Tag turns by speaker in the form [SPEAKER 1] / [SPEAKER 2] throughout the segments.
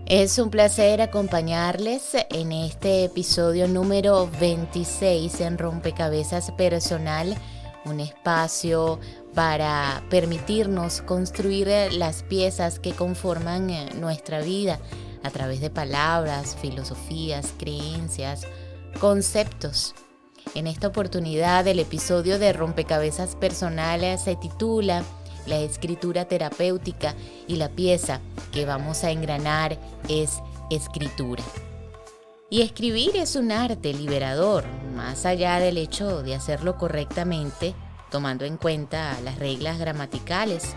[SPEAKER 1] Es un placer acompañarles en este episodio número 26 en Rompecabezas Personal, un espacio para permitirnos construir las piezas que conforman nuestra vida a través de palabras, filosofías, creencias, conceptos. En esta oportunidad, el episodio de Rompecabezas Personal se titula La escritura terapéutica y la pieza que vamos a engranar es escritura. Y escribir es un arte liberador, más allá del hecho de hacerlo correctamente, tomando en cuenta las reglas gramaticales.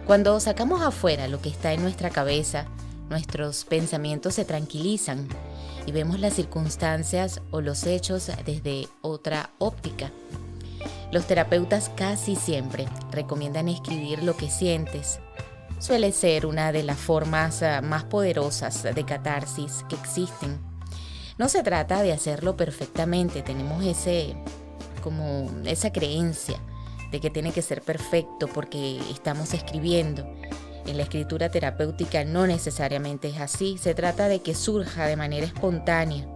[SPEAKER 1] Cuando sacamos afuera lo que está en nuestra cabeza, nuestros pensamientos se tranquilizan y vemos las circunstancias o los hechos desde otra óptica. Los terapeutas casi siempre recomiendan escribir lo que sientes. Suele ser una de las formas más poderosas de catarsis que existen. No se trata de hacerlo perfectamente, tenemos esa creencia de que tiene que ser perfecto porque estamos escribiendo. En la escritura terapéutica no necesariamente es así, se trata de que surja de manera espontánea.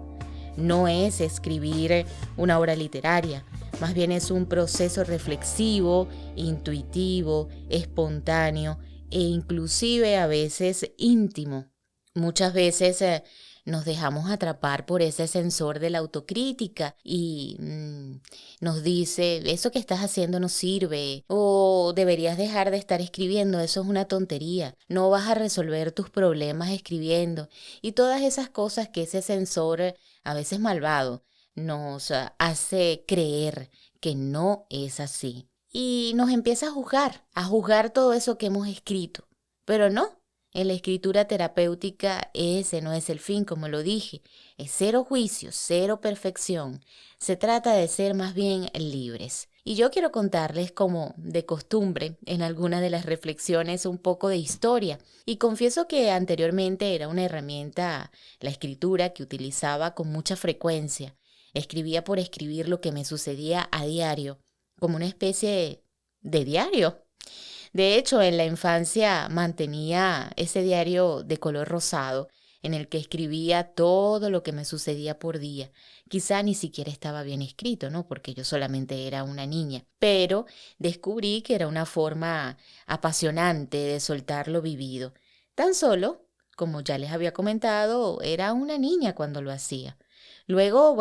[SPEAKER 1] No es escribir una obra literaria, más bien es un proceso reflexivo, intuitivo, espontáneo e inclusive a veces íntimo. Muchas veces nos dejamos atrapar por ese sensor de la autocrítica y nos dice, eso que estás haciendo no sirve, o deberías dejar de estar escribiendo, eso es una tontería, no vas a resolver tus problemas escribiendo, y todas esas cosas que ese sensor, a veces malvado, nos hace creer que no es así. Y nos empieza a juzgar todo eso que hemos escrito, pero no. En la escritura terapéutica ese no es el fin, como lo dije. Es cero juicio, cero perfección. Se trata de ser más bien libres. Y yo quiero contarles, como de costumbre, en alguna de las reflexiones un poco de historia. Y confieso que anteriormente era una herramienta, la escritura, que utilizaba con mucha frecuencia. Escribía por escribir lo que me sucedía a diario, como una especie de diario. De hecho, en la infancia mantenía ese diario de color rosado en el que escribía todo lo que me sucedía por día. Quizá ni siquiera estaba bien escrito, ¿no? Porque yo solamente era una niña. Pero descubrí que era una forma apasionante de soltar lo vivido. Tan solo, como ya les había comentado, era una niña cuando lo hacía. Luego,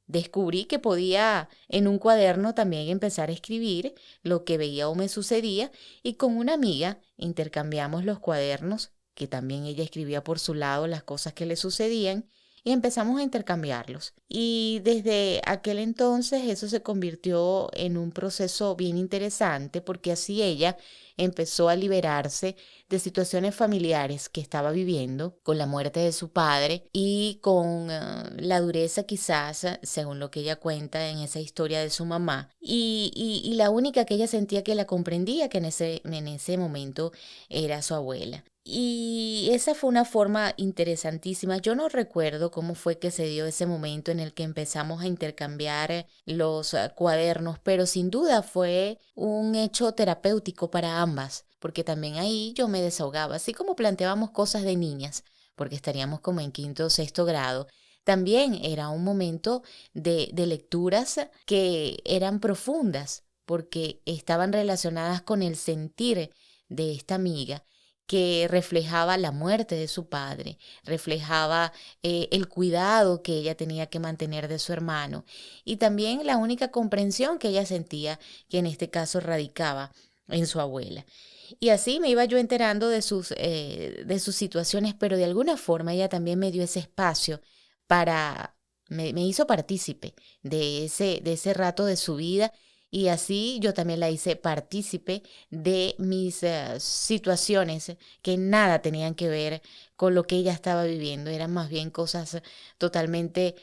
[SPEAKER 1] descubrí que podía en un cuaderno también empezar a escribir lo que veía o me sucedía, y con una amiga intercambiamos los cuadernos, que también ella escribía por su lado las cosas que le sucedían, y empezamos a intercambiarlos. Y desde aquel entonces eso se convirtió en un proceso bien interesante, porque así ella empezó a liberarse de situaciones familiares que estaba viviendo con la muerte de su padre y con la dureza, quizás, según lo que ella cuenta en esa historia, de su mamá. Y la única que ella sentía que la comprendía, que en ese momento era su abuela. Y esa fue una forma interesantísima. Yo no recuerdo cómo fue que se dio ese momento en el que empezamos a intercambiar los cuadernos, pero sin duda fue un hecho terapéutico para ambas, porque también ahí yo me desahogaba, así como planteábamos cosas de niñas, porque estaríamos como en quinto o sexto grado. También era un momento de lecturas que eran profundas, porque estaban relacionadas con el sentir de esta amiga, que reflejaba la muerte de su padre, reflejaba el cuidado que ella tenía que mantener de su hermano, y también la única comprensión que ella sentía, que en este caso radicaba en su abuela. Y así me iba yo enterando de sus situaciones, pero de alguna forma ella también me dio ese espacio me hizo partícipe de ese rato de su vida, y así yo también la hice partícipe de mis situaciones que nada tenían que ver con lo que ella estaba viviendo. Eran más bien cosas totalmente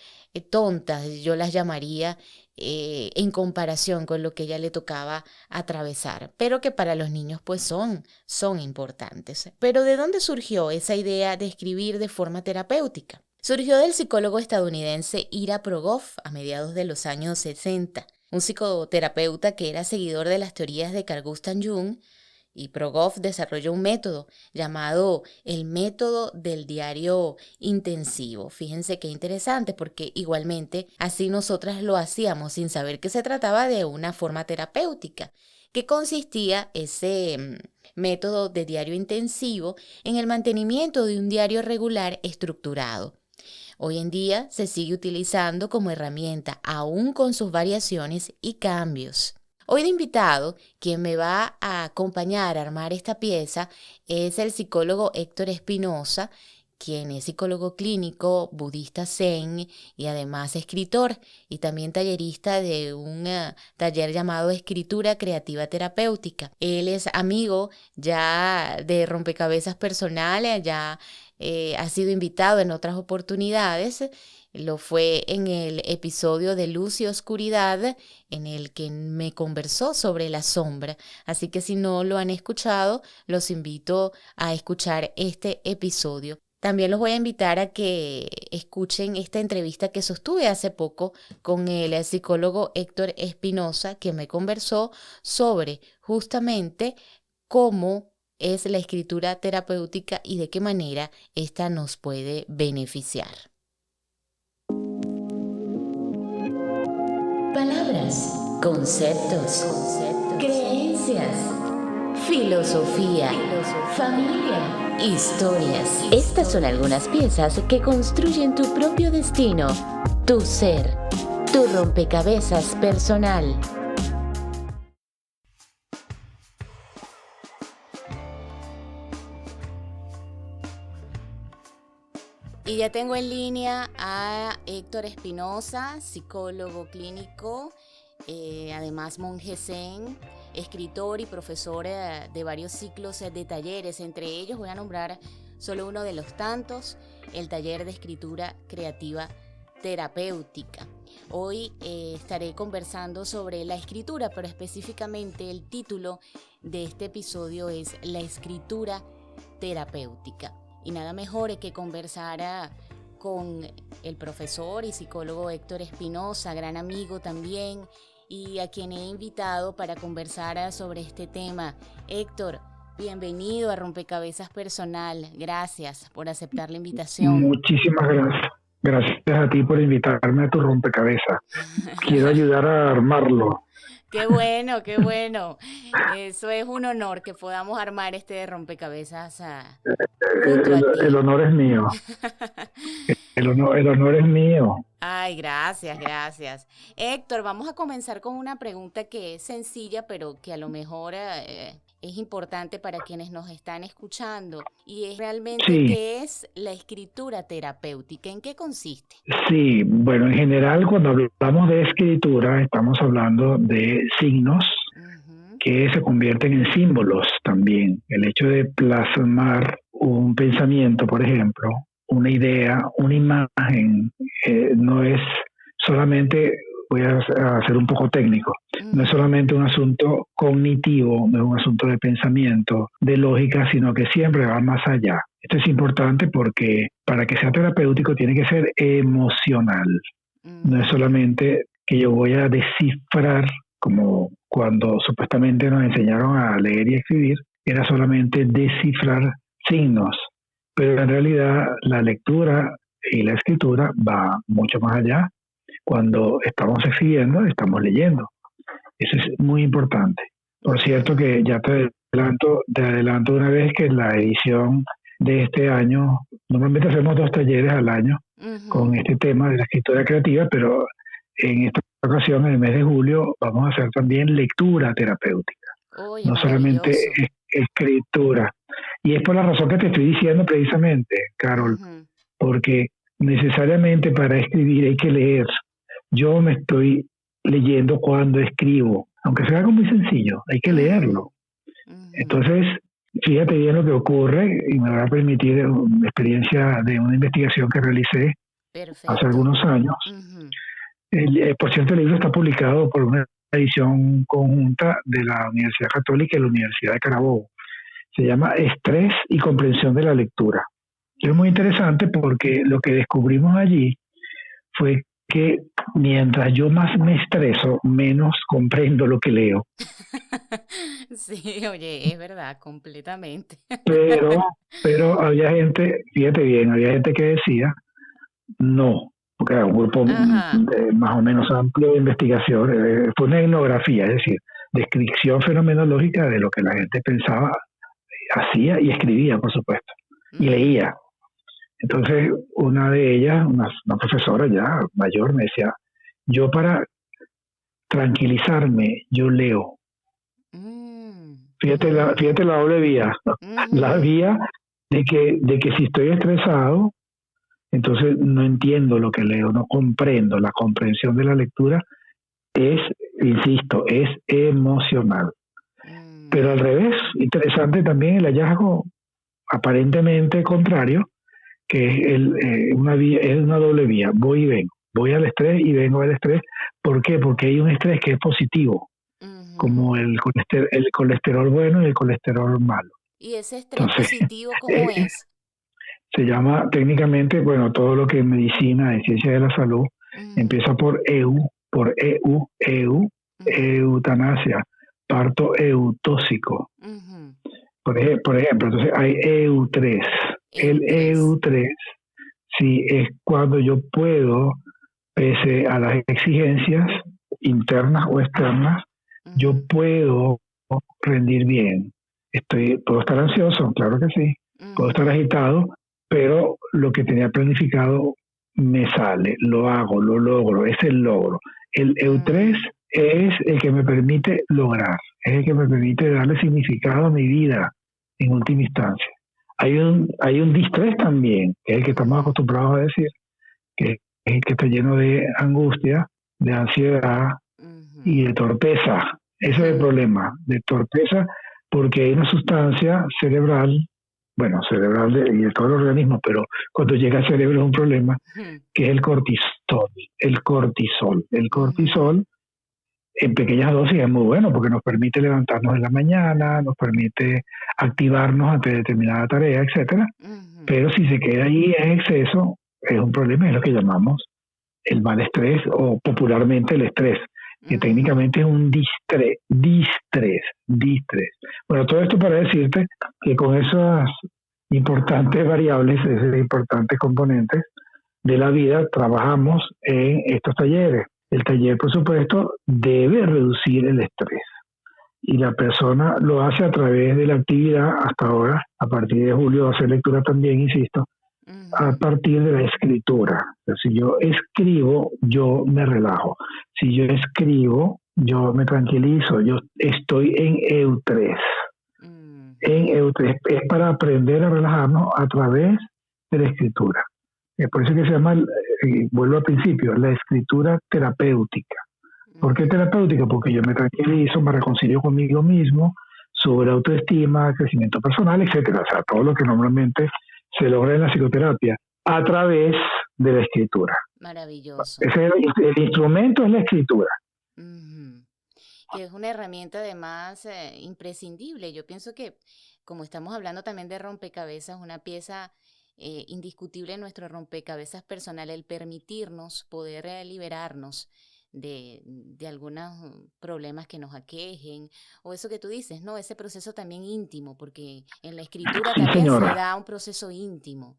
[SPEAKER 1] tontas, yo las llamaría, en comparación con lo que ella le tocaba atravesar, pero que para los niños pues son importantes. Pero ¿de dónde surgió esa idea de escribir de forma terapéutica? Surgió del psicólogo estadounidense Ira Progoff a mediados de los años 60, un psicoterapeuta que era seguidor de las teorías de Carl Gustav Jung, y Progoff desarrolló un método llamado el método del diario intensivo. Fíjense qué interesante, porque igualmente así nosotras lo hacíamos sin saber que se trataba de una forma terapéutica, que consistía ese método de diario intensivo en el mantenimiento de un diario regular estructurado. Hoy en día se sigue utilizando como herramienta, aún con sus variaciones y cambios. Hoy de invitado, quien me va a acompañar a armar esta pieza es el psicólogo Héctor Espinosa, quien es psicólogo clínico, budista zen y además escritor y también tallerista de un taller llamado Escritura Creativa Terapéutica. Él es amigo ya de Rompecabezas Personales, ya ha sido invitado en otras oportunidades. Lo fue en el episodio de Luz y Oscuridad, en el que me conversó sobre la sombra. Así que si no lo han escuchado, los invito a escuchar este episodio. También los voy a invitar a que escuchen esta entrevista que sostuve hace poco con el psicólogo Héctor Espinosa, que me conversó sobre justamente cómo es la escritura terapéutica y de qué manera esta nos puede beneficiar. Palabras, conceptos, creencias, filosofía, familia, historias. Estas son algunas piezas que construyen tu propio destino, tu ser, tu rompecabezas personal. Y ya tengo en línea a Héctor Espinosa, psicólogo clínico, además monje zen, escritor y profesor de varios ciclos de talleres. Entre ellos voy a nombrar solo uno de los tantos, el taller de escritura creativa terapéutica. Hoy estaré conversando sobre la escritura, pero específicamente el título de este episodio es La escritura terapéutica. Y nada mejor que conversar con el profesor y psicólogo Héctor Espinosa, gran amigo también, y a quien he invitado para conversar sobre este tema. Héctor, bienvenido a Rompecabezas Personal. Gracias por aceptar la invitación.
[SPEAKER 2] Muchísimas gracias. Gracias a ti por invitarme a tu rompecabezas. Quiero ayudar a armarlo.
[SPEAKER 1] Qué bueno, qué bueno. Eso es un honor que podamos armar este rompecabezas junto a ti.
[SPEAKER 2] El honor es mío. El honor es mío.
[SPEAKER 1] Ay, gracias, gracias. Héctor, vamos a comenzar con una pregunta que es sencilla, pero que a lo mejor es importante para quienes nos están escuchando. Y es realmente,
[SPEAKER 2] Sí.
[SPEAKER 1] ¿qué es la escritura terapéutica? ¿En qué consiste?
[SPEAKER 2] Sí, bueno, en general cuando hablamos de escritura estamos hablando de signos que se convierten en símbolos también. El hecho de plasmar un pensamiento, por ejemplo, una idea, una imagen, no es solamente, voy a ser un poco técnico, no es solamente un asunto cognitivo, no es un asunto de pensamiento, de lógica, sino que siempre va más allá. Esto es importante porque para que sea terapéutico tiene que ser emocional. No es solamente que yo voy a descifrar, como cuando supuestamente nos enseñaron a leer y escribir, era solamente descifrar signos. Pero en realidad la lectura y la escritura va mucho más allá. Cuando estamos escribiendo, estamos leyendo. Eso es muy importante. Por cierto que ya te adelanto una vez que en la edición de este año, normalmente hacemos 2 talleres al año con este tema de la escritura creativa, pero en esta ocasión, en el mes de julio, vamos a hacer también lectura terapéutica.
[SPEAKER 1] Oye,
[SPEAKER 2] no solamente escritura. Y es por la razón que te estoy diciendo precisamente, Carol, porque necesariamente para escribir hay que leer. Yo me estoy leyendo cuando escribo, aunque sea algo muy sencillo, hay que leerlo. Entonces, fíjate bien lo que ocurre y me va a permitir la experiencia de una investigación que realicé hace algunos años. Por cierto, el libro está publicado por una edición conjunta de la Universidad Católica y la Universidad de Carabobo. Se llama Estrés y comprensión de la lectura. Es muy interesante porque lo que descubrimos allí fue que mientras yo más me estreso, menos comprendo lo que leo.
[SPEAKER 1] Sí, oye, es verdad, completamente.
[SPEAKER 2] Pero, pero había gente, fíjate bien, había gente que decía no, porque era un grupo
[SPEAKER 1] Ajá.
[SPEAKER 2] más o menos amplio de investigación, fue una etnografía, es decir, descripción fenomenológica de lo que la gente pensaba, hacía y escribía, por supuesto, y
[SPEAKER 1] Ujú,
[SPEAKER 2] leía. Entonces, una de ellas, una profesora ya mayor, me decía, yo para tranquilizarme, yo leo.
[SPEAKER 1] ujú,
[SPEAKER 2] Fíjate la doble vía, la
[SPEAKER 1] ujú,
[SPEAKER 2] vía de que si estoy estresado, entonces no entiendo lo que leo, no comprendo. La comprensión de la lectura es, insisto, es emocional. Pero al
[SPEAKER 1] mm.
[SPEAKER 2] revés, interesante también el hallazgo aparentemente contrario, que es es una doble vía, voy y vengo. Voy al estrés y vengo al estrés. ¿Por qué? Porque hay un estrés que es positivo, como
[SPEAKER 1] Ujú.
[SPEAKER 2] el colesterol bueno y el colesterol malo.
[SPEAKER 1] ¿Y ese estrés
[SPEAKER 2] Entonces,
[SPEAKER 1] positivo cómo
[SPEAKER 2] eh,
[SPEAKER 1] es?
[SPEAKER 2] se llama técnicamente, bueno, todo lo que es medicina, en ciencia de la salud,
[SPEAKER 1] Ujú,
[SPEAKER 2] empieza por eutanasia, parto eutóxico.
[SPEAKER 1] ujú.
[SPEAKER 2] Por ejemplo, entonces hay EU3. El
[SPEAKER 1] EU3.
[SPEAKER 2] EU3, sí, es cuando yo puedo, pese a las exigencias internas o externas, yo
[SPEAKER 1] Ujú,
[SPEAKER 2] puedo rendir bien. Puedo estar ansioso, claro que sí, puedo estar
[SPEAKER 1] ujú,
[SPEAKER 2] agitado, pero lo que tenía planificado me sale, lo hago, lo logro, es el logro. El EU3
[SPEAKER 1] mm,
[SPEAKER 2] es el que me permite lograr, es el que me permite darle significado a mi vida en última instancia. Hay un distrés también, que es el que estamos
[SPEAKER 1] ujú,
[SPEAKER 2] acostumbrados a decir, que es el que está lleno de angustia, de ansiedad y
[SPEAKER 1] ujú,
[SPEAKER 2] de torpeza. Ese es el
[SPEAKER 1] ujú,
[SPEAKER 2] problema, de torpeza, porque hay una sustancia cerebral, bueno, cerebral y de todo el organismo, pero cuando llega al cerebro es un problema,
[SPEAKER 1] ujú,
[SPEAKER 2] que es el cortisol. El cortisol. El
[SPEAKER 1] ujú,
[SPEAKER 2] cortisol en pequeñas dosis es muy bueno porque nos permite levantarnos en la mañana, nos permite activarnos ante determinada tarea, etcétera.
[SPEAKER 1] ujú,
[SPEAKER 2] Pero si se queda ahí en exceso, es un problema, es lo que llamamos el mal estrés o popularmente el estrés, que
[SPEAKER 1] ujú.
[SPEAKER 2] técnicamente es un distrés. Bueno, todo esto para decirte que con esas importantes variables, esos importantes componentes de la vida, trabajamos en estos talleres. El taller, por supuesto, debe reducir el estrés y la persona lo hace a través de la actividad hasta ahora, a partir de julio, hacer lectura también, insisto, a
[SPEAKER 1] Ujú,
[SPEAKER 2] partir de la escritura. O sea, si yo escribo, yo me relajo. Si yo escribo, yo me tranquilizo. Yo estoy en EU3. En
[SPEAKER 1] ujú,
[SPEAKER 2] EU3 es para aprender a relajarnos a través de la escritura. Es por eso que se llama, vuelvo al principio, la escritura terapéutica. ¿Por qué
[SPEAKER 1] ujú.
[SPEAKER 2] terapéutica? Porque yo me tranquilizo, me reconcilio conmigo mismo, sobre autoestima, crecimiento personal, etcétera. O sea, todo lo que normalmente se logra en la psicoterapia a través de la escritura.
[SPEAKER 1] Maravilloso.
[SPEAKER 2] Ese es el instrumento es la escritura.
[SPEAKER 1] Ujú. Que es una herramienta además imprescindible. Yo pienso que, como estamos hablando también de rompecabezas, una pieza indiscutible en nuestro rompecabezas personal, el permitirnos poder liberarnos de algunos problemas que nos aquejen, o eso que tú dices, ¿no? Ese proceso también íntimo, porque en la escritura
[SPEAKER 2] Sí,
[SPEAKER 1] también se
[SPEAKER 2] señora.
[SPEAKER 1] da un proceso íntimo.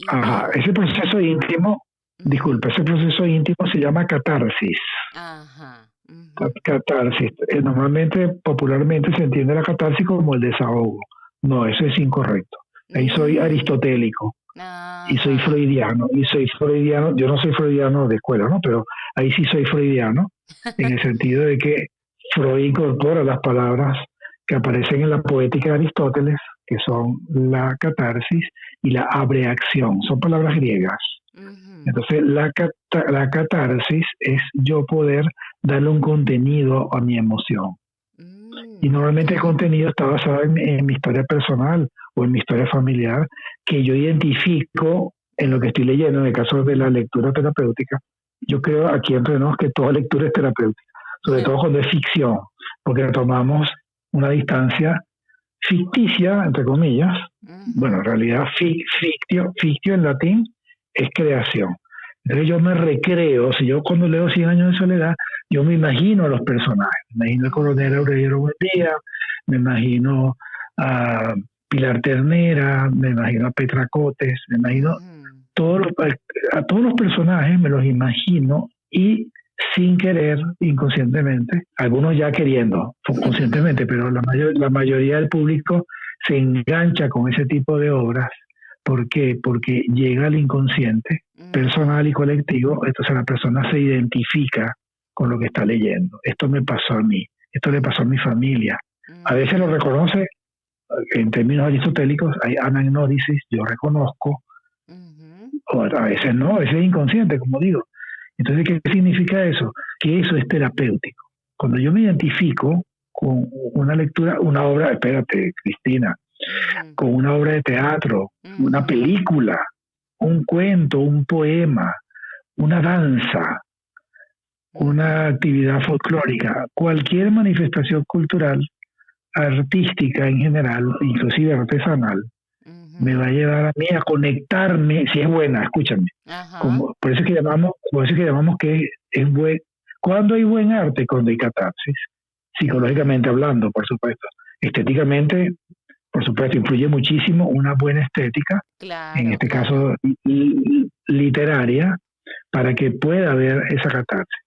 [SPEAKER 2] Ajá.
[SPEAKER 1] Y
[SPEAKER 2] Ese proceso íntimo,
[SPEAKER 1] ujú,
[SPEAKER 2] disculpe, ese proceso íntimo se llama catarsis.
[SPEAKER 1] ajá, ujú,
[SPEAKER 2] Catarsis. Normalmente, popularmente se entiende la catarsis como el desahogo. No, eso es incorrecto. Ahí soy
[SPEAKER 1] mm,
[SPEAKER 2] aristotélico y soy
[SPEAKER 1] ajá.
[SPEAKER 2] freudiano. Y soy freudiano, yo no soy freudiano de escuela, ¿no? Pero ahí sí soy freudiano, en el sentido de que Freud incorpora las palabras que aparecen en la poética de Aristóteles, que son la catarsis y la abreacción. Son palabras griegas.
[SPEAKER 1] Ujú,
[SPEAKER 2] Entonces, la catarsis es yo poder darle un contenido a mi emoción. Y normalmente el
[SPEAKER 1] ujú,
[SPEAKER 2] contenido está basado en mi historia personal o en mi historia familiar, que yo identifico en lo que estoy leyendo. En el caso de la lectura terapéutica, yo creo aquí entre nos que toda lectura es terapéutica, sobre todo cuando es ficción, porque tomamos una distancia ficticia, entre comillas. Bueno, en
[SPEAKER 1] ujú,
[SPEAKER 2] realidad fictio en latín es creación. Entonces yo me recreo, si yo cuando leo Cien años de soledad, yo me imagino a los personajes, me imagino al coronel Aurelio Buendía, me imagino a Pilar Ternera, me imagino a Petra Cotes, me imagino a todos los personajes, me los imagino y sin querer, inconscientemente, algunos ya queriendo, conscientemente, pero la mayoría del público se engancha con ese tipo de obras. ¿Por qué? Porque llega al inconsciente personal y colectivo, entonces la persona se identifica con lo que está leyendo. Esto me pasó a mí, esto le pasó a mi familia. A veces lo reconoce, en términos aristotélicos, hay anagnórisis, yo reconozco, o a veces no, a veces es inconsciente, como digo. Entonces, ¿qué significa eso? Que eso es terapéutico. Cuando yo me identifico con una lectura, una obra, espérate, Cristina, con una obra de teatro, una película, un cuento, un poema, una danza, una actividad folclórica, cualquier manifestación cultural, artística en general, inclusive artesanal, me va a llevar a mí a conectarme, si es buena, escúchame. Por eso es que llamamos que es buen. ¿Cuándo hay buen arte? Cuando hay catarsis, psicológicamente hablando, por supuesto. Estéticamente, por supuesto, influye muchísimo una buena estética, en este caso literaria, para que pueda haber esa catarsis.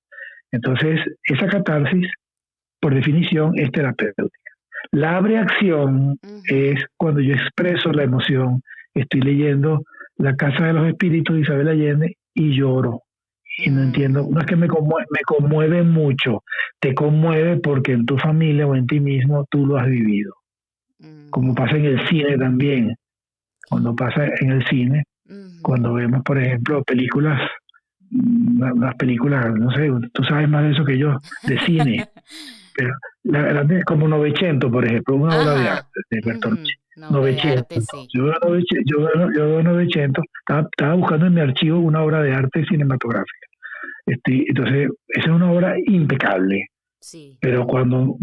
[SPEAKER 2] Entonces, esa catarsis, por definición, es terapéutica. La reacción es cuando yo expreso la emoción. Estoy leyendo La Casa de los Espíritus de Isabel Allende y lloro. Y no entiendo, no es que me conmueve mucho, te conmueve porque en tu familia o en ti mismo tú lo has vivido. Como pasa en el cine también. Cuando pasa en el cine, cuando vemos, por ejemplo, películas, unas películas, no sé, tú sabes más de eso que yo, de cine. Pero como Novecento, por ejemplo, una obra de arte de Bertolucci. Novecento. Sí. Yo veo Novecento, estaba buscando en mi archivo una obra de arte cinematográfica. Entonces, esa es una obra impecable. Sí. Pero cuando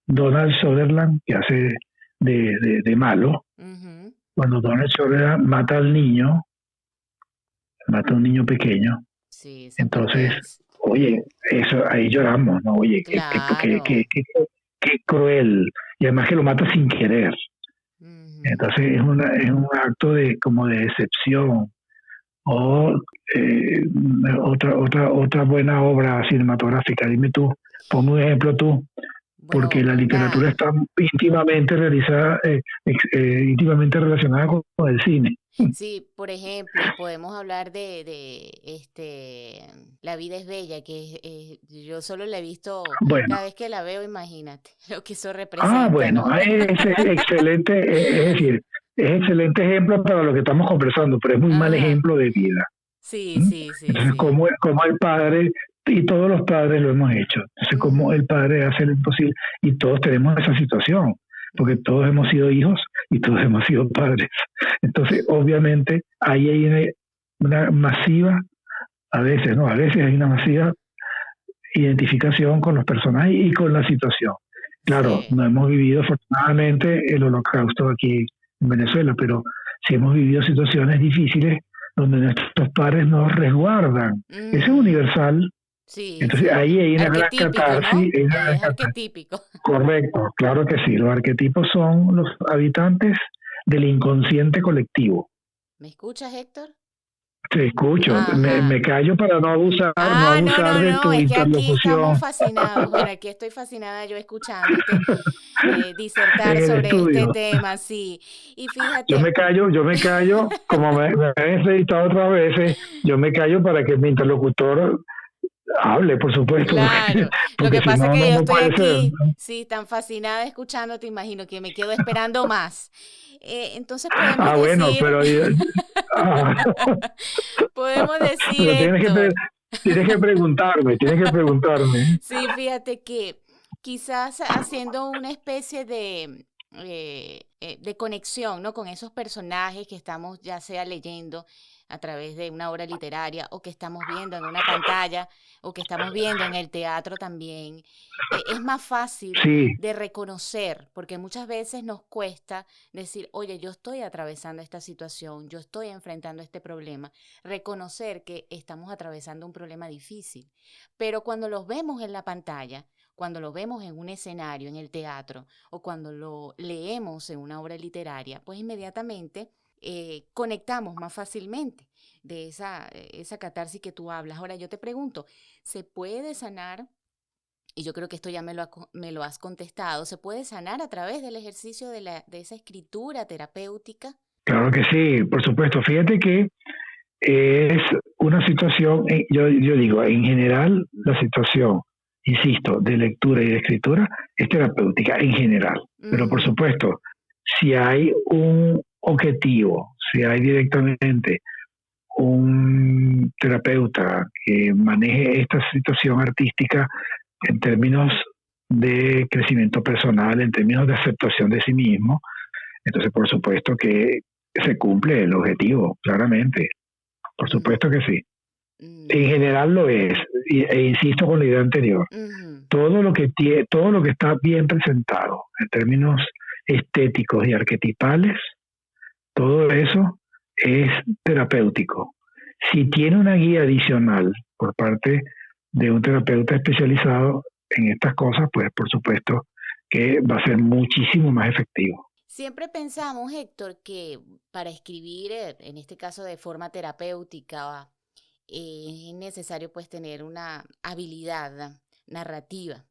[SPEAKER 2] Donald Sutherland, que hace de malo, cuando Donald Sutherland mata a un niño pequeño, sí, entonces... Oye, eso ahí lloramos, ¿no? Oye, claro. qué cruel. Y además que lo mata sin querer. Entonces es un acto como de decepción. O otra buena obra cinematográfica. Dime tú, ponme un ejemplo tú. Porque la literatura está íntimamente íntimamente relacionada con el cine.
[SPEAKER 1] Sí, por ejemplo, podemos hablar de La vida es bella, que yo solo la he visto, cada vez que la veo, imagínate lo que eso representa.
[SPEAKER 2] ¿No? Es excelente, es decir, es excelente ejemplo para lo que estamos conversando, pero es muy mal ejemplo de vida.
[SPEAKER 1] Sí.
[SPEAKER 2] Entonces, como el padre, y todos los padres lo hemos hecho, entonces como el padre hace lo imposible, y todos tenemos esa situación, porque todos hemos sido hijos y todos hemos sido padres. Entonces, obviamente, ahí hay una masiva, a veces hay una masiva identificación con los personajes y con la situación. Claro, no hemos vivido afortunadamente el holocausto aquí en Venezuela, pero sí hemos vivido situaciones difíciles donde nuestros padres nos resguardan. Eso es universal.
[SPEAKER 1] Sí,
[SPEAKER 2] entonces ahí hay una gran catarsis.
[SPEAKER 1] ¿no? Es arquetípico.
[SPEAKER 2] Correcto, claro que sí. Los arquetipos son los habitantes del inconsciente colectivo.
[SPEAKER 1] ¿Me escuchas, Héctor?
[SPEAKER 2] Te escucho, me callo para no abusar, de tu
[SPEAKER 1] es que
[SPEAKER 2] interlocución.
[SPEAKER 1] Aquí estamos fascinados. Bueno, aquí estoy fascinada yo escuchándote disertar sobre este tema, sí. Y fíjate.
[SPEAKER 2] Yo me callo, como me he editado otras veces, yo me callo para que mi interlocutor hable, por supuesto.
[SPEAKER 1] Claro, lo que pasa es que yo estoy aquí, sí, tan fascinada escuchándote, imagino que me quedo esperando más. Entonces podemos decir... podemos decir
[SPEAKER 2] pero tienes que preguntarme.
[SPEAKER 1] Sí, fíjate que quizás haciendo una especie de conexión, ¿no? Con esos personajes que estamos ya sea leyendo a través de una obra literaria o que estamos viendo en una pantalla o que estamos viendo en el teatro también, es más fácil
[SPEAKER 2] Sí,
[SPEAKER 1] de reconocer, porque muchas veces nos cuesta decir, oye, yo estoy atravesando esta situación, yo estoy enfrentando este problema, reconocer que estamos atravesando un problema difícil. Pero cuando los vemos en la pantalla, cuando lo vemos en un escenario, en el teatro, o cuando lo leemos en una obra literaria, pues inmediatamente conectamos más fácilmente de esa catarsis que tú hablas. Ahora yo te pregunto, ¿se puede sanar? Y yo creo que esto ya me lo has contestado. ¿Se puede sanar a través del ejercicio de esa escritura terapéutica?
[SPEAKER 2] claro que sí, por supuesto. Fíjate que es una situación, yo digo, en general la situación, insisto, de lectura y de escritura es terapéutica en general. Pero por
[SPEAKER 1] Ujú,
[SPEAKER 2] supuesto, si hay un objetivo, si hay directamente un terapeuta que maneje esta situación artística en términos de crecimiento personal, en términos de aceptación de sí mismo, entonces por supuesto que se cumple el objetivo, claramente, por
[SPEAKER 1] mm,
[SPEAKER 2] supuesto que sí. En
[SPEAKER 1] mm,
[SPEAKER 2] general lo es, e insisto con la idea anterior,
[SPEAKER 1] ujú,
[SPEAKER 2] todo lo que está bien presentado en términos estéticos y arquetipales, todo eso es terapéutico. Si tiene una guía adicional por parte de un terapeuta especializado en estas cosas, pues por supuesto que va a ser muchísimo más efectivo.
[SPEAKER 1] Siempre pensamos, Héctor, que para escribir, en este caso de forma terapéutica, es necesario pues tener una habilidad narrativa.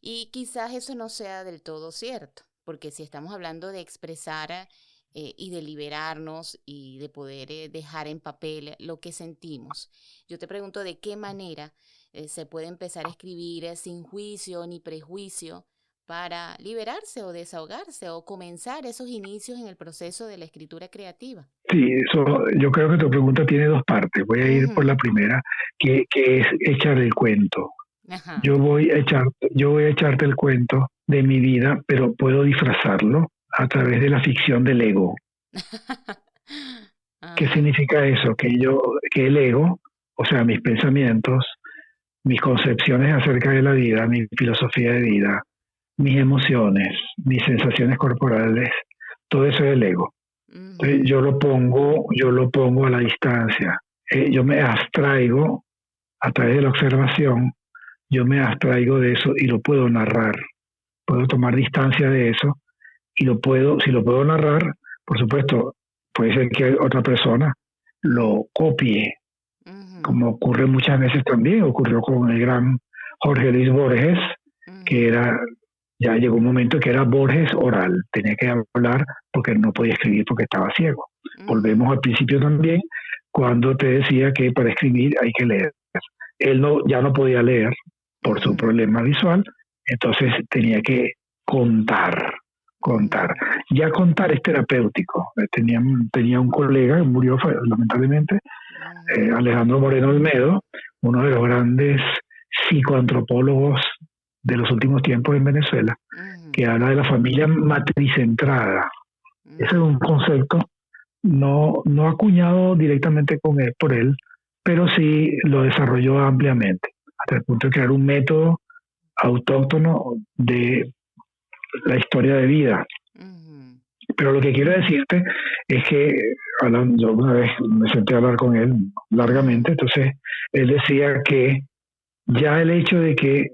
[SPEAKER 1] Y quizás eso no sea del todo cierto, porque si estamos hablando de expresar y de liberarnos y de poder dejar en papel lo que sentimos, yo te pregunto de qué manera se puede empezar a escribir sin juicio ni prejuicio para liberarse o desahogarse o comenzar esos inicios en el proceso de la escritura creativa.
[SPEAKER 2] Sí, eso, yo creo que tu pregunta tiene dos partes. Voy a ir por la
[SPEAKER 1] Ujú,
[SPEAKER 2] primera, que es echar el cuento.
[SPEAKER 1] ajá.
[SPEAKER 2] Yo voy a echarte el cuento de mi vida, pero puedo disfrazarlo a través de la ficción del ego. ¿Qué
[SPEAKER 1] Ajá.
[SPEAKER 2] significa eso? Que el ego, o sea, mis pensamientos, mis concepciones acerca de la vida, mi filosofía de vida, mis emociones, mis sensaciones corporales, todo eso es el ego. Entonces
[SPEAKER 1] Ujú,
[SPEAKER 2] yo lo pongo a la distancia. Yo me abstraigo a través de la observación, yo me abstraigo de eso y lo puedo narrar. Puedo tomar distancia de eso y si lo puedo narrar, por supuesto, puede ser que otra persona lo copie,
[SPEAKER 1] ujú,
[SPEAKER 2] como ocurre muchas veces también, ocurrió con el gran Jorge Luis Borges, que
[SPEAKER 1] ujú,
[SPEAKER 2] era, ya llegó un momento que era Borges oral, tenía que hablar porque no podía escribir porque estaba ciego.
[SPEAKER 1] ujú,
[SPEAKER 2] Volvemos al principio también, cuando te decía que para escribir hay que leer. Él ya no podía leer por su
[SPEAKER 1] ujú,
[SPEAKER 2] problema visual, entonces tenía que contar, contar.
[SPEAKER 1] ujú,
[SPEAKER 2] Ya contar es terapéutico. Tenía un colega, murió lamentablemente,
[SPEAKER 1] ujú,
[SPEAKER 2] Alejandro Moreno Olmedo, uno de los grandes psicoantropólogos de los últimos tiempos en Venezuela,
[SPEAKER 1] ujú,
[SPEAKER 2] que habla de la familia matricentrada. Ese es un
[SPEAKER 1] ujú,
[SPEAKER 2] concepto no acuñado directamente por él, pero sí lo desarrolló ampliamente, hasta el punto de crear un método autóctono de la historia de vida.
[SPEAKER 1] ujú,
[SPEAKER 2] Pero lo que quiero decirte es que yo una vez me senté a hablar con él
[SPEAKER 1] ujú,
[SPEAKER 2] largamente, entonces él decía que ya el hecho de que,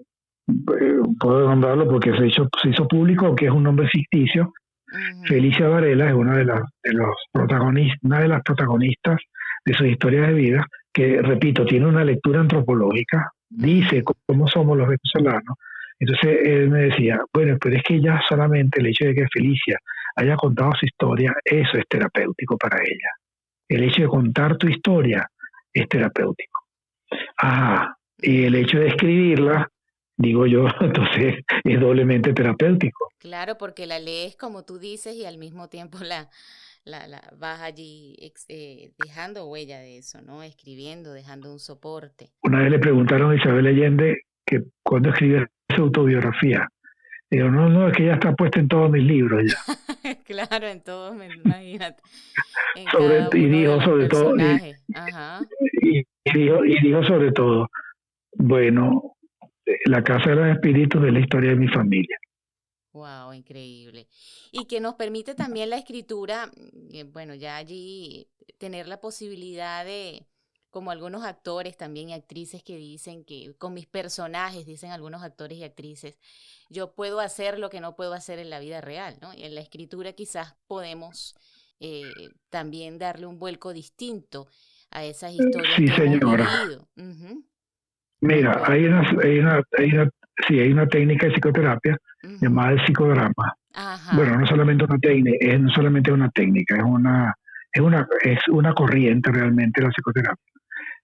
[SPEAKER 2] puedo nombrarlo porque se hizo público, que es un nombre ficticio,
[SPEAKER 1] ujú,
[SPEAKER 2] Felicia Varela es una de las protagonistas de su historia de vida, que, repito, tiene una lectura antropológica, dice
[SPEAKER 1] ujú,
[SPEAKER 2] cómo somos los venezolanos. Entonces él me decía, bueno, pero es que ya solamente el hecho de que Felicia haya contado su historia, eso es terapéutico para ella. El hecho de contar tu historia es terapéutico. Ajá, y el hecho
[SPEAKER 1] ujú.
[SPEAKER 2] de escribirla, digo yo, entonces es doblemente terapéutico.
[SPEAKER 1] Claro, porque la lees como tú dices y al mismo tiempo la vas allí dejando huella de eso, ¿no? Escribiendo, dejando un soporte.
[SPEAKER 2] Una vez le preguntaron a Isabel Allende que cuando escribía su autobiografía, Digo, no, no, es que ya está puesta en todos mis libros ya.
[SPEAKER 1] Claro, en todos, imagínate, en
[SPEAKER 2] Sobre,
[SPEAKER 1] cada
[SPEAKER 2] y
[SPEAKER 1] uno de
[SPEAKER 2] dijo
[SPEAKER 1] los
[SPEAKER 2] sobre todo,
[SPEAKER 1] personajes. Ajá.
[SPEAKER 2] y dijo sobre todo, bueno, la Casa de los Espíritus es la historia de mi familia.
[SPEAKER 1] Wow, increíble. Y que nos permite también la escritura, bueno, ya allí tener la posibilidad de, como algunos actores también y actrices que dicen que con mis personajes, dicen algunos actores y actrices, yo puedo hacer lo que no puedo hacer en la vida real, ¿no? Y en la escritura quizás podemos también darle un vuelco distinto a esas historias
[SPEAKER 2] Sí,
[SPEAKER 1] que hemos
[SPEAKER 2] señora.
[SPEAKER 1] vivido. Ujú.
[SPEAKER 2] Mira,
[SPEAKER 1] Ok.
[SPEAKER 2] hay una técnica de psicoterapia
[SPEAKER 1] Ujú.
[SPEAKER 2] llamada el psicodrama. Bueno,
[SPEAKER 1] Ajá.
[SPEAKER 2] no solamente una técnica, no solamente una técnica, es una corriente realmente la psicoterapia.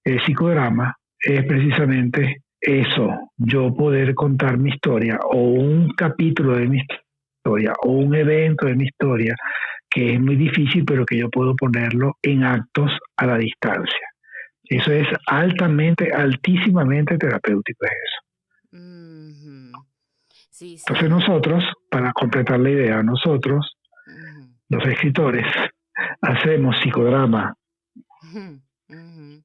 [SPEAKER 2] El psicodrama es precisamente eso, yo poder contar mi historia o un capítulo de mi historia o un evento de mi historia que es muy difícil, pero que yo puedo ponerlo en actos a la distancia. Eso es
[SPEAKER 1] Wow.
[SPEAKER 2] altamente, altísimamente terapéutico, es eso.
[SPEAKER 1] Ujú. Sí,
[SPEAKER 2] Entonces
[SPEAKER 1] sí.
[SPEAKER 2] nosotros, para completar la idea, nosotros,
[SPEAKER 1] Ujú,
[SPEAKER 2] los escritores, hacemos psicodrama,
[SPEAKER 1] ujú, ujú.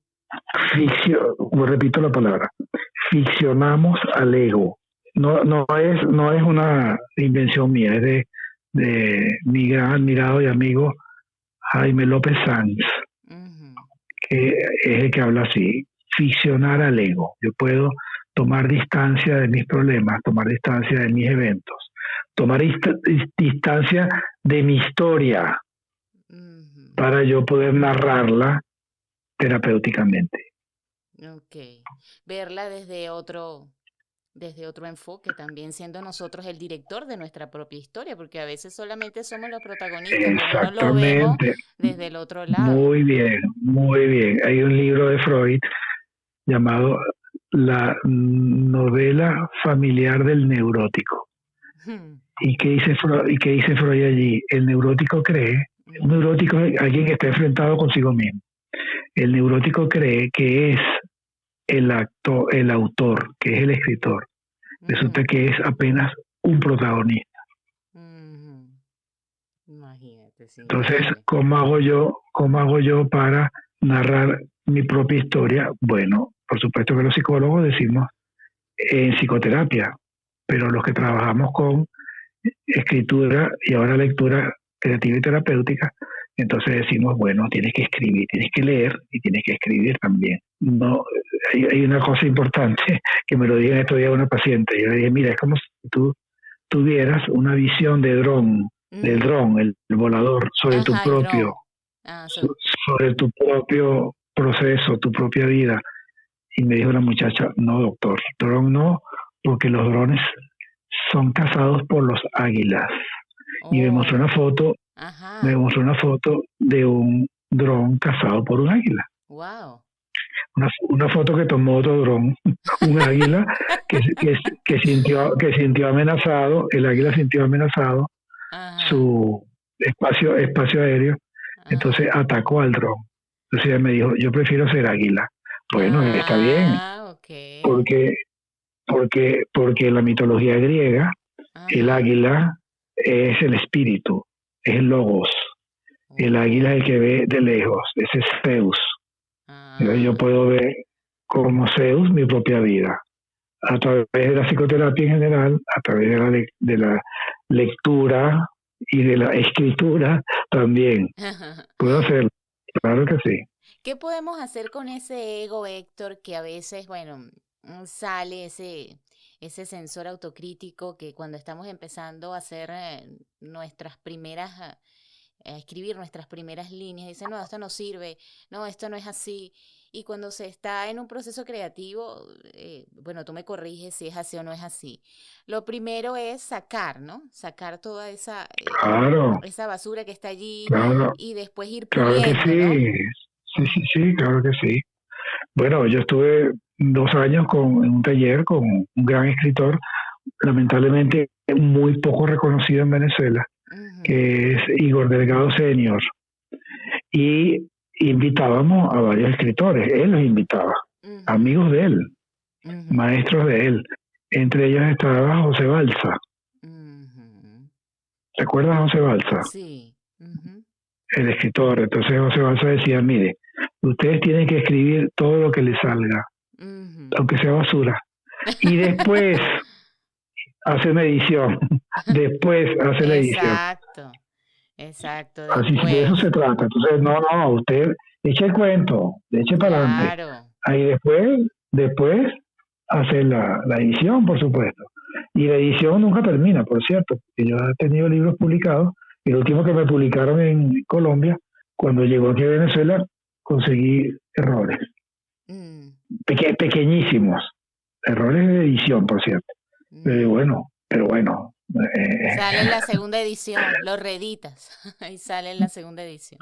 [SPEAKER 2] repito la palabra, ficcionamos al ego. No es una invención mía, es de mi gran admirado y amigo Jaime López Sanz,
[SPEAKER 1] Ujú.
[SPEAKER 2] que es el que habla así, ficcionar al ego. Yo puedo tomar distancia de mis problemas, tomar distancia de mis eventos, tomar distancia de mi historia
[SPEAKER 1] Ujú.
[SPEAKER 2] para yo poder narrarla terapéuticamente.
[SPEAKER 1] Ok. Verla desde otro enfoque, también siendo nosotros el director de nuestra propia historia, porque a veces solamente somos los protagonistas, pero no lo vemos
[SPEAKER 2] Exactamente,
[SPEAKER 1] desde el otro lado.
[SPEAKER 2] muy bien, muy bien. Hay un libro de Freud llamado La novela familiar del neurótico.
[SPEAKER 1] Ujú,
[SPEAKER 2] ¿Y qué dice Freud allí? El neurótico cree, un
[SPEAKER 1] ujú,
[SPEAKER 2] neurótico es alguien que está enfrentado consigo mismo. El neurótico cree que es el autor, que es el escritor. Resulta
[SPEAKER 1] ujú,
[SPEAKER 2] que es apenas un protagonista.
[SPEAKER 1] ujú. Imagínate, es
[SPEAKER 2] Entonces,
[SPEAKER 1] increíble.
[SPEAKER 2] ¿cómo hago yo para narrar mi propia historia? Bueno, por supuesto que los psicólogos decimos en psicoterapia, pero los que trabajamos con escritura y ahora lectura creativa y terapéutica, entonces decimos, bueno, tienes que escribir, tienes que leer y tienes que escribir también. No, hay una cosa importante que me lo dije estos días una paciente. Yo le dije, mira, es como si tú tuvieras una visión del
[SPEAKER 1] Ujú.
[SPEAKER 2] dron, el volador, sobre tu
[SPEAKER 1] Ajá, el
[SPEAKER 2] propio,
[SPEAKER 1] dron. Ah,
[SPEAKER 2] sobre tu propio proceso, tu propia vida. Y me dijo la muchacha, no, doctor, dron no, porque los drones son cazados por los águilas. Y me mostró una
[SPEAKER 1] oh,
[SPEAKER 2] foto, me
[SPEAKER 1] ajá.
[SPEAKER 2] mostró una foto de un dron cazado por un águila.
[SPEAKER 1] Wow.
[SPEAKER 2] Una foto que tomó otro dron, un águila que sintió amenazado, el águila sintió amenazado
[SPEAKER 1] Ajá.
[SPEAKER 2] su espacio aéreo, entonces
[SPEAKER 1] Ajá.
[SPEAKER 2] atacó al dron. Entonces ella me dijo, yo prefiero ser águila. Bueno, está bien,
[SPEAKER 1] Ah, ok.
[SPEAKER 2] porque, porque en la mitología griega, el
[SPEAKER 1] Ajá.
[SPEAKER 2] águila es el espíritu, es el logos. El águila es el
[SPEAKER 1] Oh.
[SPEAKER 2] que ve de lejos, ese es Zeus. Entonces yo
[SPEAKER 1] Ah.
[SPEAKER 2] puedo ver como Zeus mi propia vida, a través de la psicoterapia en general, a través de la lectura y de la escritura también. Puedo hacerlo, claro que sí.
[SPEAKER 1] ¿Qué podemos hacer con ese ego, Héctor, que a veces, bueno, sale ese sensor autocrítico que cuando estamos empezando a hacer nuestras primeras, a escribir nuestras primeras líneas, dice, no, esto no sirve, no, esto no es así. Y cuando se está en un proceso creativo, bueno, tú me corriges si es así o no es así. Lo primero es sacar, ¿no? Sacar toda
[SPEAKER 2] Claro,
[SPEAKER 1] esa basura que está allí
[SPEAKER 2] claro,
[SPEAKER 1] y después ir
[SPEAKER 2] claro que
[SPEAKER 1] puliendo, ¿no?
[SPEAKER 2] sí. Sí, sí, sí, claro que sí. Bueno, yo estuve 2 años en un taller con un gran escritor, lamentablemente muy poco reconocido en Venezuela,
[SPEAKER 1] Ujú,
[SPEAKER 2] que es Igor Delgado Senior. Y invitábamos a varios escritores, él los invitaba,
[SPEAKER 1] ujú,
[SPEAKER 2] amigos de él,
[SPEAKER 1] ujú,
[SPEAKER 2] maestros de él. Entre ellos estaba José Balsa. ¿Recuerdas a José Balsa?
[SPEAKER 1] Sí. Uh-huh.
[SPEAKER 2] El escritor. Entonces José Balsa decía, mire, ustedes tienen que escribir todo lo que les salga,
[SPEAKER 1] Uh-huh.
[SPEAKER 2] aunque sea basura. Y después hace una edición. Después hace la edición.
[SPEAKER 1] Exacto, exacto,
[SPEAKER 2] Así de eso
[SPEAKER 1] después.
[SPEAKER 2] se trata. Entonces, no, usted eche el cuento, eche para adelante.
[SPEAKER 1] Claro.
[SPEAKER 2] Ahí después hace la edición, por supuesto. Y la edición nunca termina, por cierto, porque yo he tenido libros publicados. El último que me publicaron en Colombia, cuando llegó aquí a Venezuela, conseguí errores.
[SPEAKER 1] Mm,
[SPEAKER 2] Pequeñísimos. Errores de edición, por cierto.
[SPEAKER 1] mm.
[SPEAKER 2] Pero bueno.
[SPEAKER 1] Sale en la segunda edición, lo reeditas y sale en la segunda edición.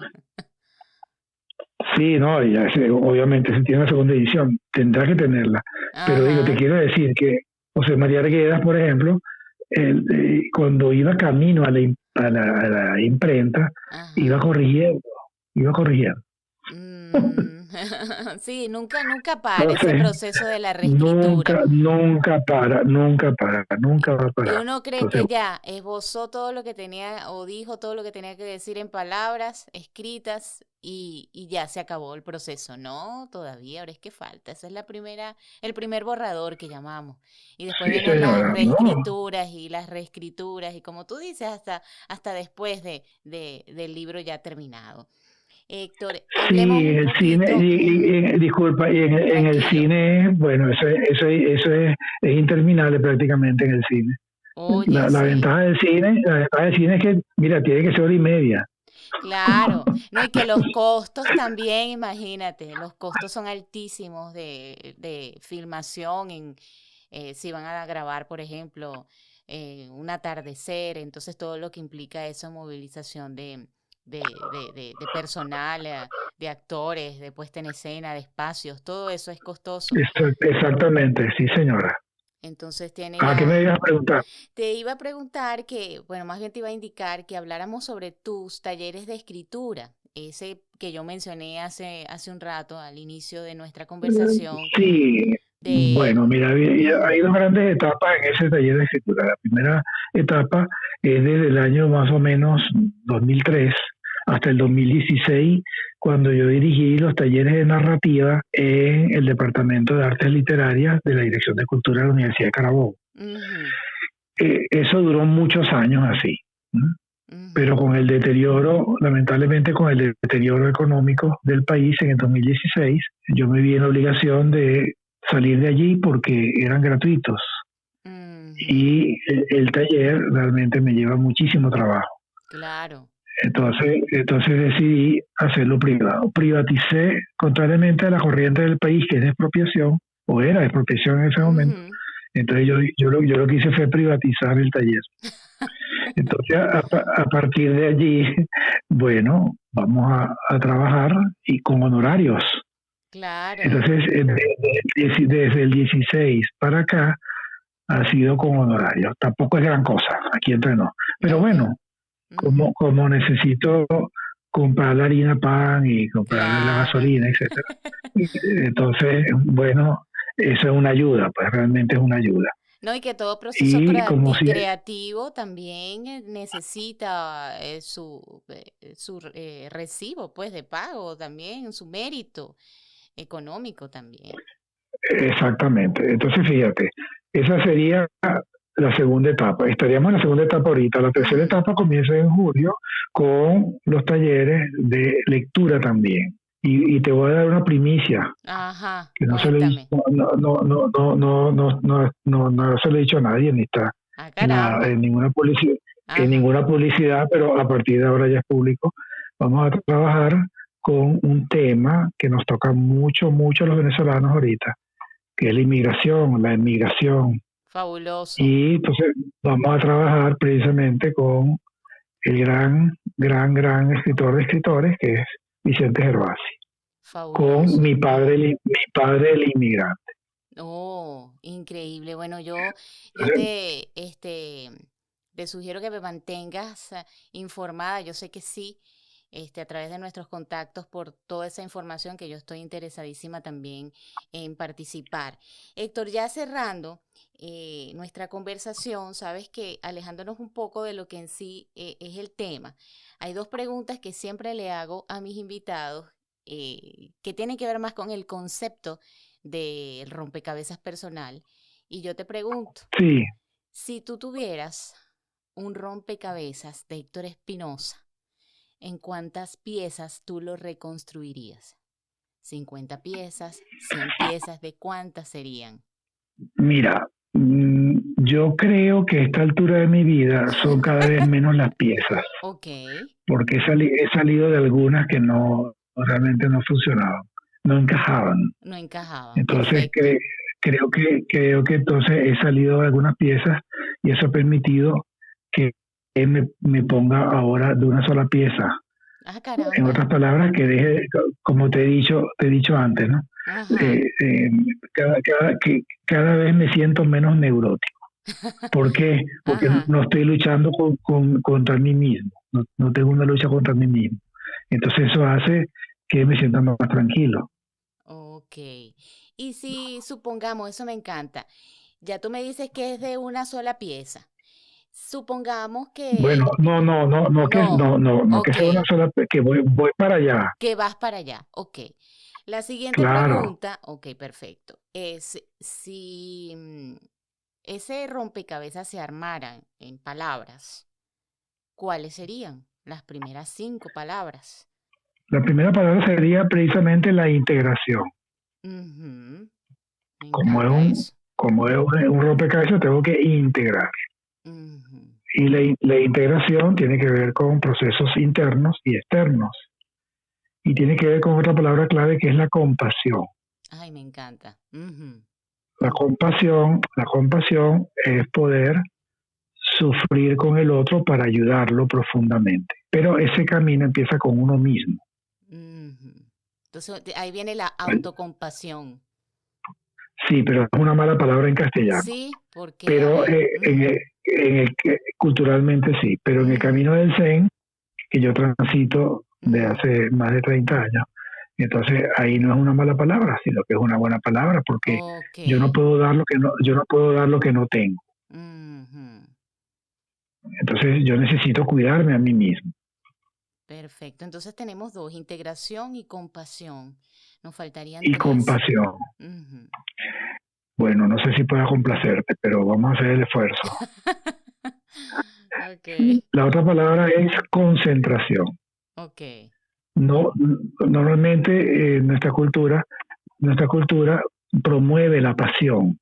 [SPEAKER 2] Sí, no, obviamente si tiene una segunda edición, tendrá que tenerla. Pero digo, te
[SPEAKER 1] Ajá,
[SPEAKER 2] quiero decir que José María Arguedas, por ejemplo, cuando iba camino a la imprenta, iba
[SPEAKER 1] ajá.
[SPEAKER 2] corrigiendo, iba corrigiendo.
[SPEAKER 1] Mm, sí, nunca para ese
[SPEAKER 2] Entonces,
[SPEAKER 1] proceso de la reescritura.
[SPEAKER 2] nunca va a
[SPEAKER 1] Y
[SPEAKER 2] parar.
[SPEAKER 1] uno cree
[SPEAKER 2] Entonces,
[SPEAKER 1] que ya esbozó todo lo que tenía o dijo todo lo que tenía que decir en palabras escritas y ya se acabó el proceso. No, todavía, ahora es que falta. Esa es el primer borrador que llamamos. Y después
[SPEAKER 2] sí,
[SPEAKER 1] vienen las
[SPEAKER 2] señora, no.
[SPEAKER 1] reescrituras y las reescrituras y como tú dices, hasta después del libro ya terminado. Héctor, hablemos
[SPEAKER 2] Sí,
[SPEAKER 1] un
[SPEAKER 2] en el cine,
[SPEAKER 1] poquito,
[SPEAKER 2] disculpa, y en el
[SPEAKER 1] tranquilo.
[SPEAKER 2] cine, bueno, es interminable prácticamente en el cine.
[SPEAKER 1] Oye,
[SPEAKER 2] La
[SPEAKER 1] sí.
[SPEAKER 2] ventaja del cine es que, mira, tiene que ser hora y media.
[SPEAKER 1] Claro, no, y que los costos también, imagínate, los costos son altísimos de filmación si van a grabar, por ejemplo, un atardecer, entonces todo lo que implica eso, movilización de personal, de actores, de puesta en escena, de espacios, todo eso es costoso.
[SPEAKER 2] Exactamente, sí, señora.
[SPEAKER 1] Entonces tiene
[SPEAKER 2] ¿A qué me
[SPEAKER 1] ya.
[SPEAKER 2] ibas a preguntar?
[SPEAKER 1] Te iba a preguntar que, bueno, más bien te iba a indicar que habláramos sobre tus talleres de escritura, ese que yo mencioné hace un rato al inicio de nuestra conversación,
[SPEAKER 2] Sí,
[SPEAKER 1] de...
[SPEAKER 2] bueno, mira, hay
[SPEAKER 1] Ujú.
[SPEAKER 2] dos grandes etapas en ese taller de escritura. La primera etapa es desde el año más o menos 2003 hasta el 2016, cuando yo dirigí los talleres de narrativa en el Departamento de Artes Literarias de la Dirección de Cultura de la Universidad de Carabobo.
[SPEAKER 1] Ujú,
[SPEAKER 2] Eso duró muchos años así, ¿no? Pero
[SPEAKER 1] ujú.
[SPEAKER 2] con el deterioro, lamentablemente con el deterioro económico del país en el 2016, yo me vi en la obligación de salir de allí porque eran gratuitos
[SPEAKER 1] Ujú.
[SPEAKER 2] y el taller realmente me lleva muchísimo trabajo.
[SPEAKER 1] Claro.
[SPEAKER 2] Entonces decidí hacerlo privado. Privaticé, contrariamente a la corriente del país, que es de expropiación, o era de expropiación en ese momento.
[SPEAKER 1] Ujú.
[SPEAKER 2] Entonces yo lo que hice fue privatizar el taller. Entonces, a partir de allí, bueno, vamos a trabajar y con honorarios.
[SPEAKER 1] Claro.
[SPEAKER 2] Entonces, desde el 16 para acá ha sido con honorarios. Tampoco es gran cosa, aquí entre nos. Pero
[SPEAKER 1] Ok.
[SPEAKER 2] bueno,
[SPEAKER 1] Ujú.
[SPEAKER 2] como necesito comprar la harina pan y comprar la
[SPEAKER 1] Claro.
[SPEAKER 2] gasolina, etcétera. Entonces, bueno, eso es una ayuda, pues realmente es una ayuda.
[SPEAKER 1] No, y que todo proceso
[SPEAKER 2] Y como si
[SPEAKER 1] creativo también necesita su recibo, pues, de pago también, su mérito económico también.
[SPEAKER 2] Exactamente. Entonces, fíjate, esa sería la segunda etapa. Estaríamos en la segunda etapa ahorita. La tercera
[SPEAKER 1] Ujú.
[SPEAKER 2] etapa comienza en julio con los talleres de lectura también. Y te voy a dar una primicia
[SPEAKER 1] Ajá,
[SPEAKER 2] que no se le he dicho,
[SPEAKER 1] cuéntame.
[SPEAKER 2] no se le he dicho a nadie, ni está
[SPEAKER 1] Ah,
[SPEAKER 2] en,
[SPEAKER 1] caramba.
[SPEAKER 2] en
[SPEAKER 1] Ajá.
[SPEAKER 2] ninguna publicidad, pero a partir de ahora ya es público. Vamos a trabajar con un tema que nos toca mucho a los venezolanos ahorita, que es la inmigración, la emigración.
[SPEAKER 1] Fabuloso,
[SPEAKER 2] Y entonces vamos a trabajar precisamente con el gran escritor de escritores, que es Vicente Gervasi, con
[SPEAKER 1] fabuloso.
[SPEAKER 2] mi padre el inmigrante.
[SPEAKER 1] Oh, increíble. Bueno, yo
[SPEAKER 2] Entonces,
[SPEAKER 1] te sugiero que me mantengas informada. Yo sé que sí. a través de nuestros contactos por toda esa información que yo estoy interesadísima también en participar. Héctor, ya cerrando nuestra conversación, sabes que alejándonos un poco de lo que en sí es el tema, hay dos preguntas que siempre le hago a mis invitados que tienen que ver más con el concepto del rompecabezas personal. Y yo te pregunto,
[SPEAKER 2] Sí,
[SPEAKER 1] si tú tuvieras un rompecabezas de Héctor Espinosa, ¿en cuántas piezas tú lo reconstruirías? ¿50 piezas? ¿100 piezas? ¿De cuántas serían?
[SPEAKER 2] mira, yo creo que a esta altura de mi vida son cada vez menos las piezas,
[SPEAKER 1] Ok,
[SPEAKER 2] porque he salido de algunas que no realmente no funcionaban, no encajaban.
[SPEAKER 1] no encajaban,
[SPEAKER 2] Entonces
[SPEAKER 1] perfecto.
[SPEAKER 2] creo que entonces he salido de algunas piezas y eso ha permitido que me ponga ahora de una sola pieza.
[SPEAKER 1] Ah,
[SPEAKER 2] En
[SPEAKER 1] caramba.
[SPEAKER 2] otras palabras, que deje, como te he dicho antes, ¿no?
[SPEAKER 1] Ajá.
[SPEAKER 2] Eh, eh, cada vez me siento menos neurótico. ¿Por qué? Porque
[SPEAKER 1] Ajá.
[SPEAKER 2] no estoy luchando contra mí mismo, no tengo una lucha contra mí mismo. Entonces eso hace que me sienta más tranquilo.
[SPEAKER 1] Ok. Y si supongamos, eso me encanta, ya tú me dices que es de una sola pieza. Supongamos
[SPEAKER 2] Bueno,
[SPEAKER 1] que no,
[SPEAKER 2] no que
[SPEAKER 1] ok,
[SPEAKER 2] sea una sola, que voy para allá.
[SPEAKER 1] que vas para allá, ok. La siguiente
[SPEAKER 2] Claro,
[SPEAKER 1] pregunta, ok, perfecto, es si ese rompecabezas se armara en palabras, ¿cuáles serían las primeras 5 palabras?
[SPEAKER 2] la primera palabra sería precisamente la integración.
[SPEAKER 1] Ujú, me
[SPEAKER 2] Como es
[SPEAKER 1] encanta
[SPEAKER 2] un,
[SPEAKER 1] eso.
[SPEAKER 2] como es un rompecabezas, tengo que integrar.
[SPEAKER 1] Ujú.
[SPEAKER 2] Y la integración tiene que ver con procesos internos y externos. Y tiene que ver con otra palabra clave que es la compasión.
[SPEAKER 1] Ay, me encanta. Ujú,
[SPEAKER 2] La compasión es poder sufrir con el otro para ayudarlo profundamente. Pero ese camino empieza con uno mismo.
[SPEAKER 1] ujú. Entonces, ahí viene la autocompasión.
[SPEAKER 2] Sí, pero es una mala palabra en castellano.
[SPEAKER 1] Sí, porque, a
[SPEAKER 2] Pero
[SPEAKER 1] ver. Ujú,
[SPEAKER 2] culturalmente sí. Pero en el
[SPEAKER 1] ujú,
[SPEAKER 2] camino del Zen, que yo transito de
[SPEAKER 1] ujú.
[SPEAKER 2] hace más de 30 años, entonces ahí no es una mala palabra, sino que es una buena palabra, porque
[SPEAKER 1] Ok.
[SPEAKER 2] yo no puedo dar lo que no tengo.
[SPEAKER 1] Ujú.
[SPEAKER 2] Entonces yo necesito cuidarme a mí mismo.
[SPEAKER 1] Perfecto. Entonces tenemos dos, integración y compasión. Nos faltarían
[SPEAKER 2] Y
[SPEAKER 1] tres.
[SPEAKER 2] compasión.
[SPEAKER 1] Ujú.
[SPEAKER 2] Bueno, no sé si pueda complacerte, pero vamos a hacer el esfuerzo.
[SPEAKER 1] Ok,
[SPEAKER 2] La otra palabra es concentración.
[SPEAKER 1] ok.
[SPEAKER 2] No, normalmente nuestra cultura promueve la pasión,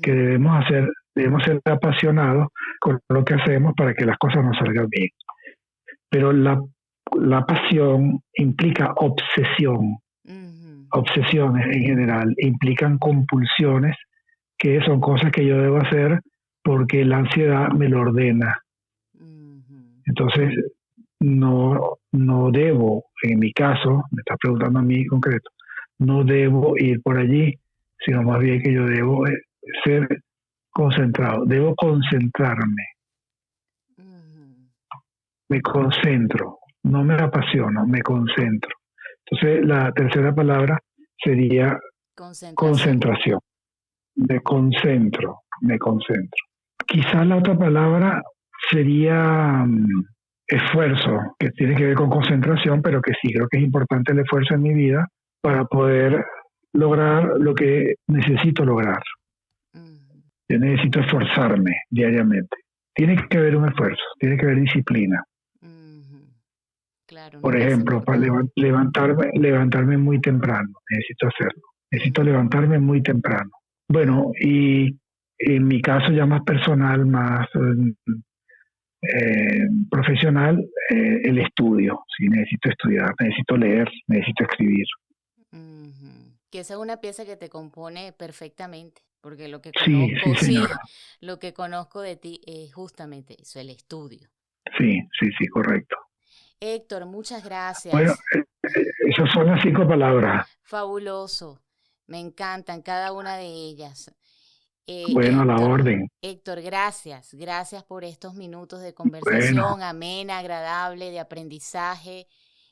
[SPEAKER 2] que
[SPEAKER 1] Ujú,
[SPEAKER 2] debemos ser apasionados con lo que hacemos para que las cosas nos salgan bien. Pero la pasión implica obsesión,
[SPEAKER 1] ujú,
[SPEAKER 2] obsesiones en general, implican compulsiones, que son cosas que yo debo hacer porque la ansiedad me lo ordena.
[SPEAKER 1] ujú,
[SPEAKER 2] Entonces, no debo, en mi caso, me estás preguntando a mí en concreto, no debo ir por allí, sino más bien que yo debo ser concentrado, debo concentrarme,
[SPEAKER 1] ujú.
[SPEAKER 2] me concentro, no me apasiono, me concentro. Entonces, la tercera palabra sería
[SPEAKER 1] Concentración.
[SPEAKER 2] concentración, me concentro. Quizás la otra palabra sería esfuerzo, que tiene que ver con concentración, pero que sí creo que es importante el esfuerzo en mi vida para poder lograr lo que necesito lograr.
[SPEAKER 1] Ujú,
[SPEAKER 2] Yo necesito esforzarme diariamente. Tiene que haber un esfuerzo, tiene que haber disciplina.
[SPEAKER 1] ujú. Claro,
[SPEAKER 2] Por
[SPEAKER 1] no, es
[SPEAKER 2] ejemplo, para
[SPEAKER 1] importante.
[SPEAKER 2] levantarme muy temprano, necesito hacerlo. Necesito
[SPEAKER 1] Ujú,
[SPEAKER 2] levantarme muy temprano. Bueno, y en mi caso ya más personal, más profesional, el estudio. Sí, necesito estudiar, necesito leer, necesito escribir.
[SPEAKER 1] ujú. Que esa es una pieza que te compone perfectamente, porque lo que
[SPEAKER 2] Sí, sí,
[SPEAKER 1] conozco,
[SPEAKER 2] señora.
[SPEAKER 1] sí, lo que conozco de ti es justamente eso, el estudio.
[SPEAKER 2] Sí, sí, sí, correcto.
[SPEAKER 1] Héctor, muchas
[SPEAKER 2] Bueno,
[SPEAKER 1] gracias.
[SPEAKER 2] esas son las 5 palabras.
[SPEAKER 1] Fabuloso. Me encantan cada una de ellas.
[SPEAKER 2] Bueno, a la orden.
[SPEAKER 1] Héctor, gracias. Gracias por estos minutos de
[SPEAKER 2] Bueno,
[SPEAKER 1] conversación amena, agradable, de aprendizaje.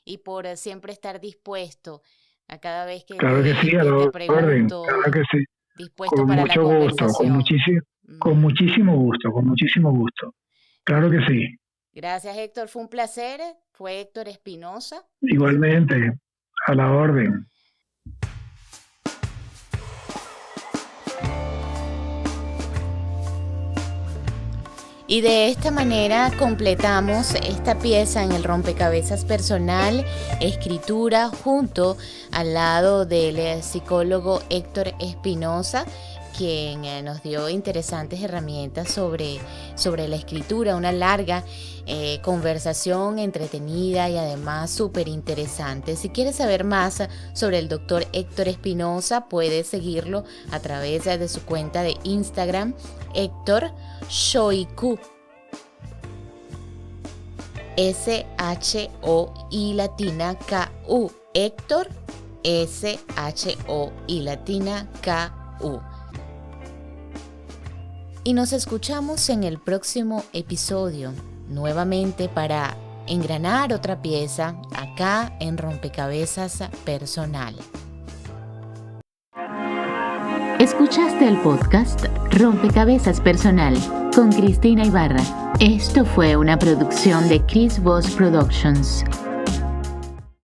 [SPEAKER 1] y por siempre estar dispuesto a cada vez que
[SPEAKER 2] claro que sí, a la
[SPEAKER 1] te
[SPEAKER 2] orden,
[SPEAKER 1] pregunto,
[SPEAKER 2] claro que sí.
[SPEAKER 1] dispuesto
[SPEAKER 2] Con
[SPEAKER 1] para la
[SPEAKER 2] mucho gusto,
[SPEAKER 1] conversación.
[SPEAKER 2] con muchísimo gusto, con muchísimo gusto. Claro que sí.
[SPEAKER 1] Gracias, Héctor. Fue un placer. Fue Héctor Espinosa.
[SPEAKER 2] Igualmente, a la orden.
[SPEAKER 1] Y de esta manera completamos esta pieza en el rompecabezas personal, escritura, junto al lado del psicólogo Héctor Espinosa, quien nos dio interesantes herramientas sobre la escritura, una larga conversación entretenida y además súper interesante. Si quieres saber más sobre el doctor Héctor Espinosa, puedes seguirlo a través de su cuenta de Instagram, Héctor Shoiku, S-H-O-I latina K-U, Héctor S-H-O-I latina K-U. Y nos escuchamos en el próximo episodio, nuevamente para engranar otra pieza acá en Rompecabezas Personal.
[SPEAKER 3] Escuchaste el podcast Rompecabezas Personal con Cristina Ibarra. Esto fue una producción de Chris Voss Productions.